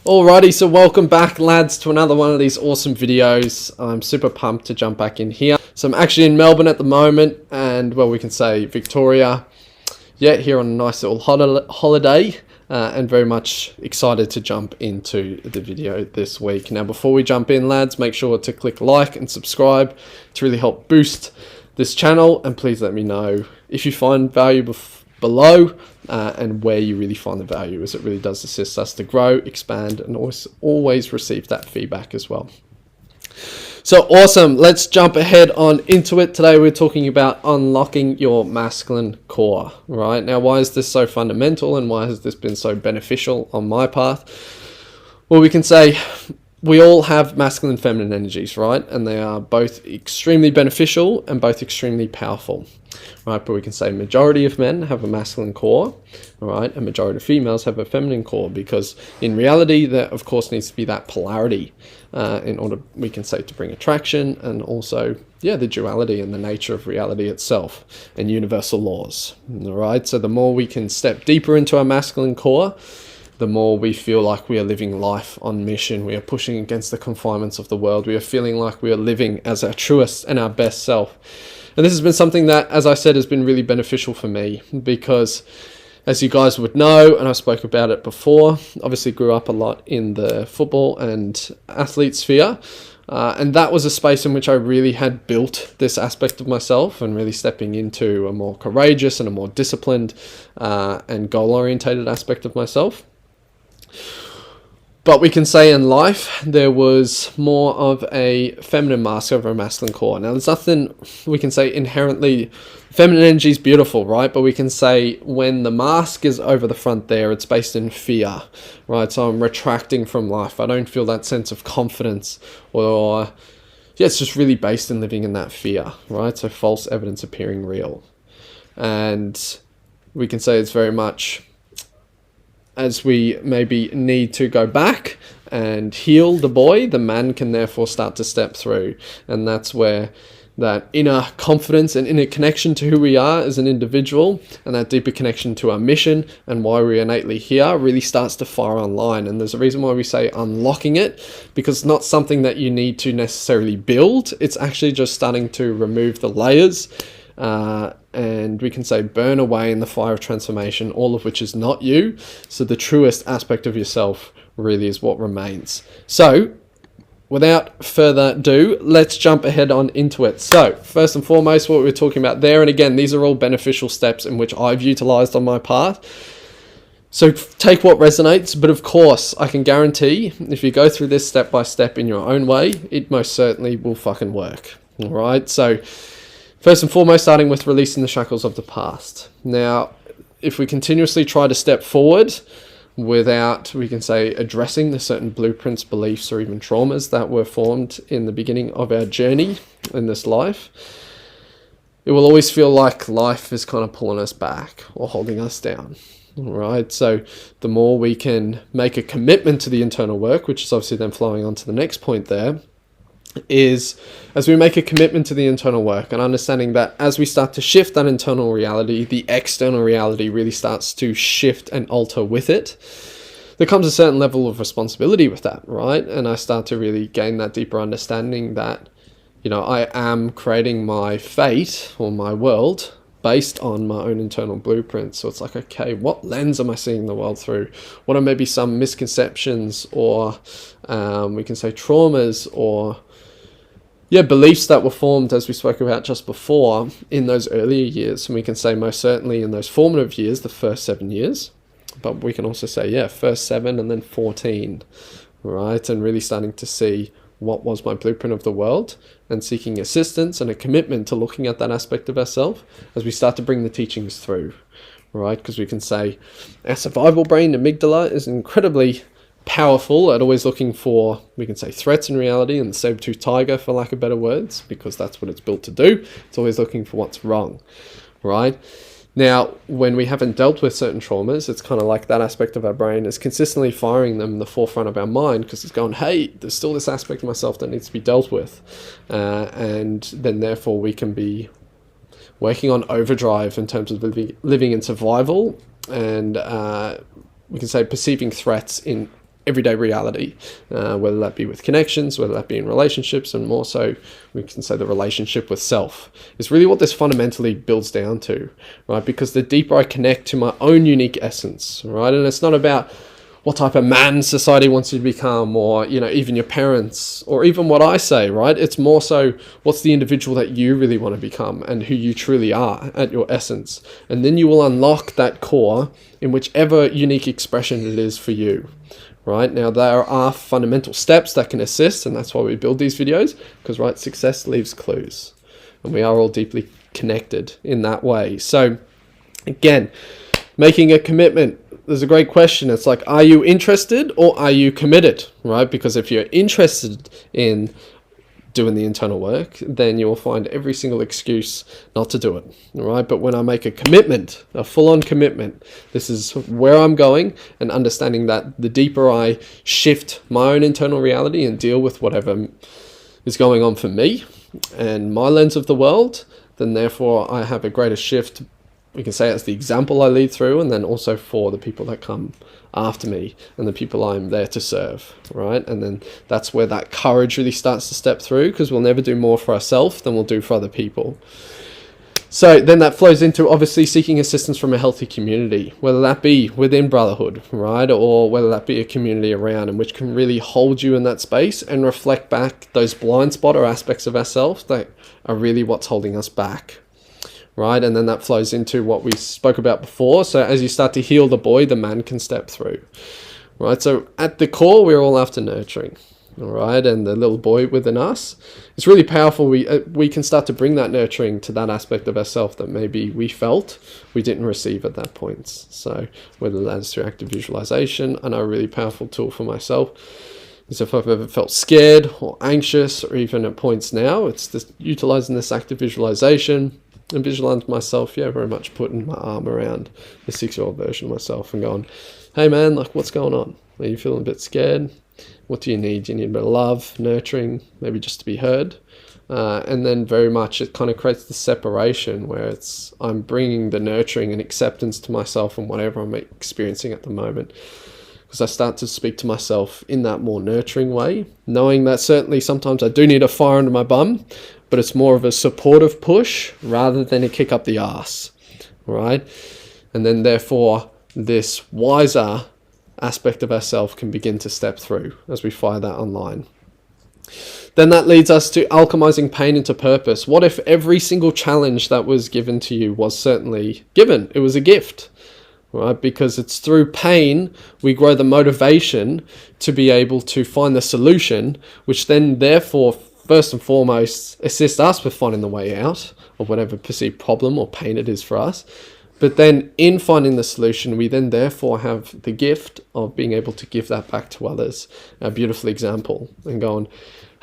Alrighty, so welcome back lads to another one of these awesome videos. I'm super pumped to jump back in here. So I'm actually in Melbourne at the moment, and well, we can say Victoria. Yeah, here on a nice little holiday, and very much excited to jump into the video this week. Now before we jump in lads, make sure to click like and subscribe to really help boost this channel, and please let me know if you find value below and where you really find the value, as it really does assist us to grow, expand, and always receive that feedback as well. So awesome, let's jump ahead on into it. Today we're talking about unlocking your masculine core. Right now, why is this so fundamental and why has this been so beneficial on my path? Well, we can say we all have masculine and feminine energies, right? And they are both extremely beneficial and both extremely powerful, right? But we can say majority of men have a masculine core, all right? And majority of females have a feminine core, because in reality, there of course needs to be that polarity in order, we can say, to bring attraction, and also, yeah, the duality and the nature of reality itself and universal laws, all right? So the more we can step deeper into our masculine core, the more we feel like we are living life on mission. We are pushing against the confinements of the world. We are feeling like we are living as our truest and our best self. And this has been something that, as I said, has been really beneficial for me, because as you guys would know, and I spoke about it before, obviously grew up a lot in the football and athlete sphere. And that was a space in which I really had built this aspect of myself, and really stepping into a more courageous and a more disciplined and goal-orientated aspect of myself. But we can say in life, there was more of a feminine mask over a masculine core. Now, there's nothing, we can say inherently, feminine energy is beautiful, right? But we can say when the mask is over the front there, it's based in fear, right? So I'm retracting from life. I don't feel that sense of confidence, or yeah, it's just really based in living in that fear, right? So false evidence appearing real. And we can say it's very much, as we maybe need to go back and heal the boy, the man can therefore start to step through. And that's where that inner confidence and inner connection to who we are as an individual, and that deeper connection to our mission and why we're innately here, really starts to fire online. And there's a reason why we say unlocking it, because it's not something that you need to necessarily build. It's actually just starting to remove the layers, and we can say burn away in the fire of transformation, all of which is not you. So the truest aspect of yourself really is what remains. So without further ado, let's jump ahead on into it. So first and foremost, what we're talking about there, and again, these are all beneficial steps in which I've utilized on my path. So take what resonates, but of course, I can guarantee if you go through this step by step in your own way, it most certainly will fucking work. All right. So first and foremost, starting with releasing the shackles of the past. Now, if we continuously try to step forward without, we can say, addressing the certain blueprints, beliefs, or even traumas that were formed in the beginning of our journey in this life, it will always feel like life is kind of pulling us back or holding us down. All right. So the more we can make a commitment to the internal work, which is obviously then flowing on to the next point there, is as we make a commitment to the internal work and understanding that as we start to shift that internal reality, the external reality really starts to shift and alter with it. There comes a certain level of responsibility with that, right? And I start to really gain that deeper understanding that, you know, I am creating my fate or my world based on my own internal blueprint. So it's like, okay, what lens am I seeing the world through? What are maybe some misconceptions or we can say traumas or beliefs that were formed, as we spoke about just before, in those earlier years. And we can say most certainly in those formative years, the first 7 years, but we can also say, first 7 and then 14, right? And really starting to see what was my blueprint of the world, and seeking assistance and a commitment to looking at that aspect of ourselves as we start to bring the teachings through, right? Because we can say our survival brain, amygdala, is incredibly powerful at always looking for, we can say, threats in reality, and the saber-tooth tiger, for lack of better words, because that's what it's built to do. It's always looking for what's wrong, right? Now, when we haven't dealt with certain traumas, it's kind of like that aspect of our brain is consistently firing them in the forefront of our mind, because it's going, hey, there's still this aspect of myself that needs to be dealt with. And then therefore we can be working on overdrive in terms of living in survival, and we can say perceiving threats in everyday reality, whether that be with connections, whether that be in relationships, and more so we can say the relationship with self is really what this fundamentally builds down to, right? Because the deeper I connect to my own unique essence, right? And it's not about what type of man society wants you to become, or, you know, even your parents, or even what I say, right? It's more so what's the individual that you really want to become and who you truly are at your essence. And then you will unlock that core in whichever unique expression it is for you, right? Now, there are fundamental steps that can assist, and that's why we build these videos, because, right, success leaves clues, and we are all deeply connected in that way. So, again, making a commitment. There's a great question. It's like, are you interested or are you committed, right? Because if you're interested in doing the internal work, then you will find every single excuse not to do it, right? But when I make a commitment, a full-on commitment, this is where I'm going, and understanding that the deeper I shift my own internal reality and deal with whatever is going on for me and my lens of the world, then therefore I have a greater shift. We can say as the example I lead through, and then also for the people that come after me and the people I'm there to serve, right? And then that's where that courage really starts to step through, because we'll never do more for ourselves than we'll do for other people. So then that flows into obviously seeking assistance from a healthy community, whether that be within brotherhood, right? Or whether that be a community around, and which can really hold you in that space and reflect back those blind spot or aspects of ourselves that are really what's holding us back. Right, and then that flows into what we spoke about before. So as you start to heal the boy, the man can step through. Right, so at the core, we're all after nurturing. All right, and the little boy within us, it's really powerful. We can start to bring that nurturing to that aspect of ourselves that maybe we felt we didn't receive at that point. So whether that's through active visualization, I know a really powerful tool for myself is if I've ever felt scared or anxious, or even at points now, it's just utilizing this active visualization and visualize myself, very much putting my arm around the 6-year-old version of myself and going, hey man, like, what's going on? Are you feeling a bit scared? What do you need? Do you need a bit of love, nurturing, maybe just to be heard? And then very much it kind of creates the separation where I'm bringing the nurturing and acceptance to myself and whatever I'm experiencing at the moment. Because I start to speak to myself in that more nurturing way, knowing that certainly sometimes I do need a fire under my bum, but it's more of a supportive push rather than a kick up the arse, right? And then therefore this wiser aspect of ourselves can begin to step through as we fire that online. Then that leads us to alchemizing pain into purpose. What if every single challenge that was given to you was certainly given? It was a gift, right? Because it's through pain we grow the motivation to be able to find the solution, which then therefore first and foremost assist us with finding the way out of whatever perceived problem or pain it is for us. But then in finding the solution, we then therefore have the gift of being able to give that back to others. A beautiful example, and going,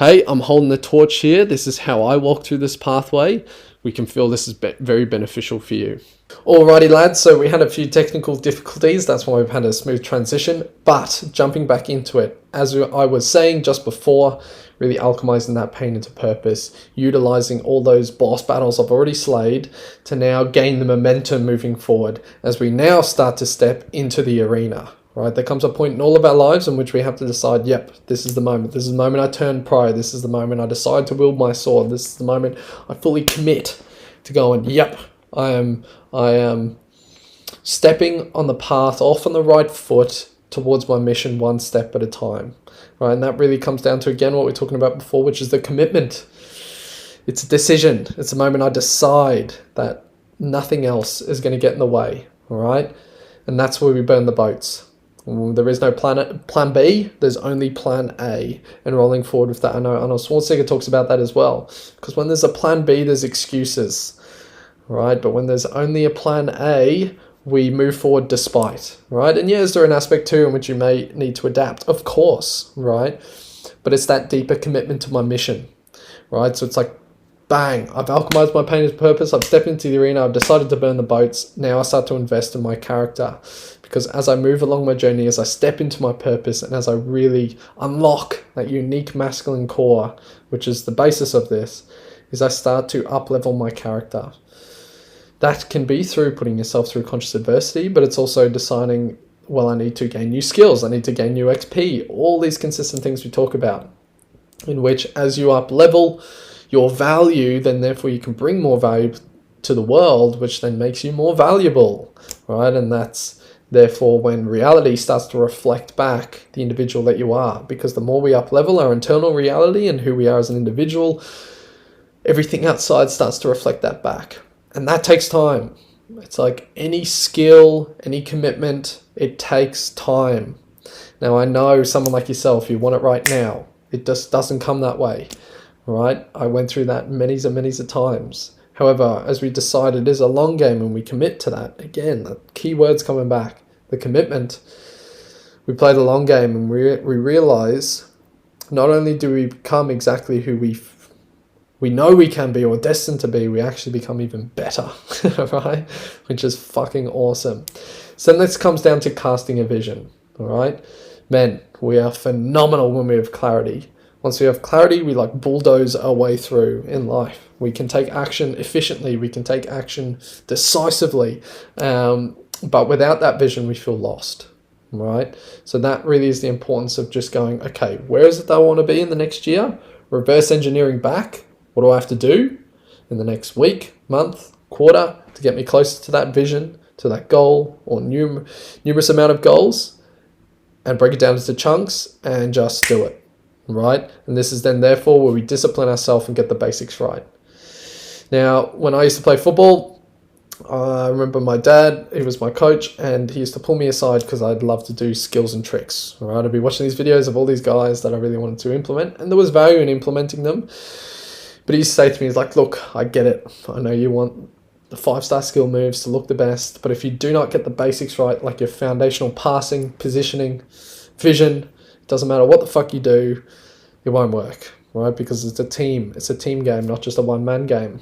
hey, I'm holding the torch here. This is how I walk through this pathway. We can feel this is very beneficial for you. Alrighty lads, so we had a few technical difficulties. That's why we've had a smooth transition, but jumping back into it, as I was saying just before, really alchemizing that pain into purpose, utilizing all those boss battles I've already slayed to now gain the momentum moving forward as we now start to step into the arena, right? There comes a point in all of our lives in which we have to decide, yep, this is the moment. This is the moment I turn pro. This is the moment I decide to wield my sword. This is the moment I fully commit to going, yep, I am stepping on the path, off on the right foot towards my mission, one step at a time. Right, and that really comes down to, again, what we were talking about before, which is the commitment. It's a decision. It's a moment I decide that nothing else is going to get in the way, all right? And that's where we burn the boats. There is no plan B, there's only plan A. And rolling forward with that, I know Arnold Schwarzenegger talks about that as well. Because when there's a plan B, there's excuses, right? But when there's only a plan A, we move forward despite, right? And yeah, is there an aspect too in which you may need to adapt? Of course, right? But it's that deeper commitment to my mission, right? So it's like, bang, I've alchemized my pain into purpose, I've stepped into the arena, I've decided to burn the boats, now I start to invest in my character. Because as I move along my journey, as I step into my purpose, and as I really unlock that unique masculine core, which is the basis of this, is I start to up-level my character. That can be through putting yourself through conscious adversity, but it's also deciding Well, I need to gain new skills. I need to gain new XP. All these consistent things we talk about, in which as you up level your value, then therefore you can bring more value to the world, which then makes you more valuable, right? And that's therefore when reality starts to reflect back the individual that you are, because the more we up level our internal reality and who we are as an individual, everything outside starts to reflect that back. And that takes time. It's like any skill, any commitment, it takes time. Now, I know someone like yourself, you want it right now. It just doesn't come that way, right? I went through that many of times. However, as we decide it is a long game and we commit to that, again, the key words coming back, the commitment. We play the long game and we realize not only do we become exactly who we know we can be or destined to be, we actually become even better, right? Which is fucking awesome. So then this comes down to casting a vision, all right? Men, we are phenomenal when we have clarity. Once we have clarity, we like bulldoze our way through in life. We can take action efficiently. We can take action decisively. But without that vision, we feel lost, right? So that really is the importance of just going, okay, where is it that I want to be in the next year? Reverse engineering back. What do I have to do in the next week, month, quarter to get me closer to that vision, to that goal, or numerous amount of goals, and break it down into chunks and just do it, right? And this is then therefore where we discipline ourselves and get the basics right. Now, when I used to play football, I remember my dad, he was my coach, and he used to pull me aside because I'd love to do skills and tricks, right? I'd be watching these videos of all these guys that I really wanted to implement, and there was value in implementing them. But he used to say to me, he's like, look, I get it. I know you want the 5-star skill moves to look the best, but if you do not get the basics right, like your foundational passing, positioning, vision, it doesn't matter what the fuck you do, it won't work, right? Because it's a team game, not just a one-man game.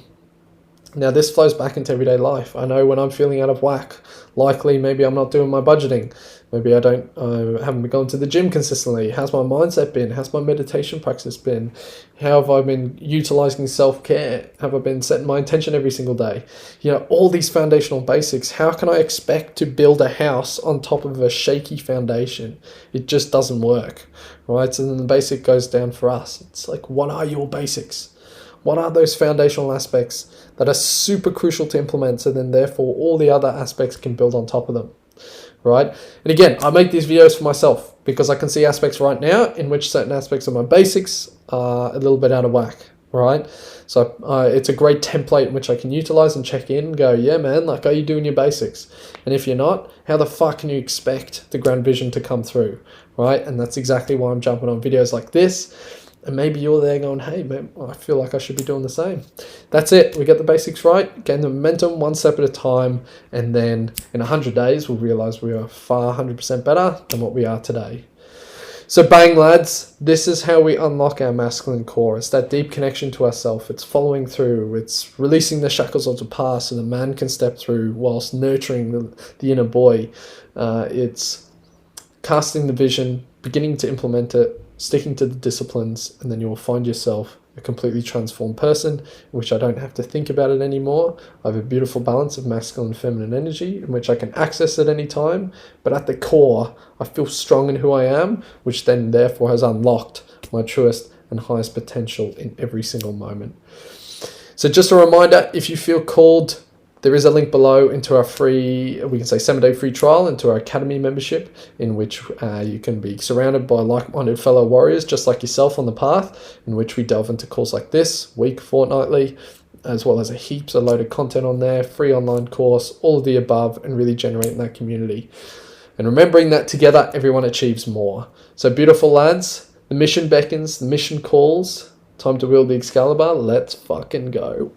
Now, this flows back into everyday life. I know when I'm feeling out of whack, likely maybe I'm not doing my budgeting. Maybe I haven't been going to the gym consistently. How's my mindset been? How's my meditation practice been? How have I been utilizing self-care? Have I been setting my intention every single day? You know, all these foundational basics. How can I expect to build a house on top of a shaky foundation? It just doesn't work, right? So then the basic goes down for us. It's like, what are your basics? What are those foundational aspects that are super crucial to implement, so then therefore all the other aspects can build on top of them, right? And again, I make these videos for myself because I can see aspects right now in which certain aspects of my basics are a little bit out of whack, right? So it's a great template in which I can utilize and check in and go, yeah, man, like, are you doing your basics? And if you're not, how the fuck can you expect the grand vision to come through, right? And that's exactly why I'm jumping on videos like this. And maybe you're there going, hey, man, I feel like I should be doing the same. That's it. We get the basics right, gain the momentum one step at a time, and then in 100 days, we'll realize we are far 100% better than what we are today. So bang, lads, this is how we unlock our masculine core. It's that deep connection to ourselves. It's following through. It's releasing the shackles of the past so the man can step through whilst nurturing the inner boy. It's casting the vision, beginning to implement it, sticking to the disciplines, and then you will find yourself a completely transformed person in which I don't have to think about it anymore. I have a beautiful balance of masculine and feminine energy in which I can access at any time, but at the core, I feel strong in who I am, which then therefore has unlocked my truest and highest potential in every single moment. So just a reminder, if you feel called, there is a link below into our free, we can say 7-day free trial, into our academy membership, in which you can be surrounded by like-minded fellow warriors just like yourself on the path, in which we delve into calls like this, fortnightly, as well as a load of content on there, free online course, all of the above, and really generating that community. And remembering that together, everyone achieves more. So beautiful lads, the mission beckons, the mission calls, time to wield the Excalibur, let's fucking go.